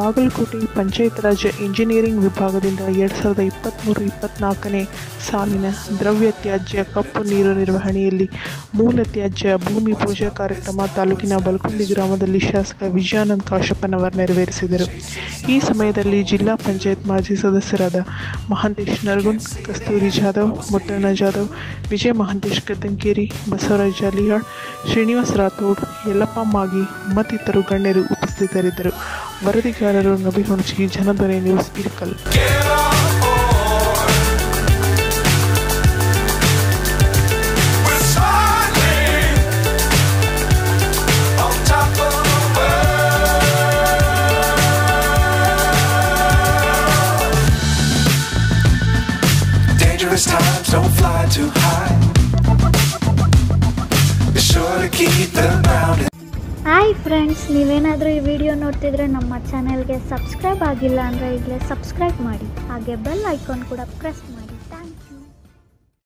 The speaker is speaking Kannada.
ಬಾಗಲಕೋಟೆ ಪಂಚಾಯತ್ ರಾಜ್ ಇಂಜಿನಿಯರಿಂಗ್ ವಿಭಾಗದಿಂದ 2023-24ನೇ ಸಾಲಿನ ದ್ರವ್ಯ ತ್ಯಾಜ್ಯ ಕಪ್ಪು ನೀರು ನಿರ್ವಹಣೆಯಲ್ಲಿ ಮೂಲ ತ್ಯಾಜ್ಯ ಭೂಮಿ ಪೂಜಾ ಕಾರ್ಯಕ್ರಮ ತಾಲೂಕಿನ ಬಲಕುಂದಿ ಗ್ರಾಮದಲ್ಲಿ ಶಾಸಕ ವಿಜಯಾನಂದ ಕಾಶಪ್ಪನವರು ನೆರವೇರಿಸಿದರು. ಈ ಸಮಯದಲ್ಲಿ ಜಿಲ್ಲಾ ಪಂಚಾಯತ್ ಮಾಜಿ ಸದಸ್ಯರಾದ ಮಹಾಂತೇಶ್ ನರಗುಂದ್, ಕಸ್ತೂರಿ ಜಾಧವ್, ಮುಟ್ಟಣ್ಣ ಜಾಧವ್, ವಿಜಯ ಮಹಾಂತೇಶ್ ಗದ್ದಂಕೇರಿ, ಬಸವರಾಜ್ ಜಾಲಿಹಾಳ್, ಶ್ರೀನಿವಾಸ್ ರಾಥೋಡ್, ಯಲ್ಲಪ್ಪ ಮಾಗಿ ಮತ್ತಿತರರು ಗಣ್ಯರು ಉಪಸ್ಥಿತರಿದ್ದರು. ವರದಿಗಾರರು Nabi Hunachi, Janadhwani news, Ilkal. Dangerous times don't fly too high. Be sure to keep the ground. Hi friends, ನೀವೇನಾದರೂ ಈ ವಿಡಿಯೋ ನೋಡ್ತಿದ್ರೆ ನಮ್ಮ ಚಾನೆಲ್ಗೆ ಸಬ್ಸ್ಕ್ರೈಬ್ ಆಗಿಲ್ಲ ಅಂದರೆ ಈಗಲೇ ಸಬ್ಸ್ಕ್ರೈಬ್ ಮಾಡಿ, ಹಾಗೆ ಬೆಲ್ ಐಕಾನ್ ಕೂಡ ಪ್ರೆಸ್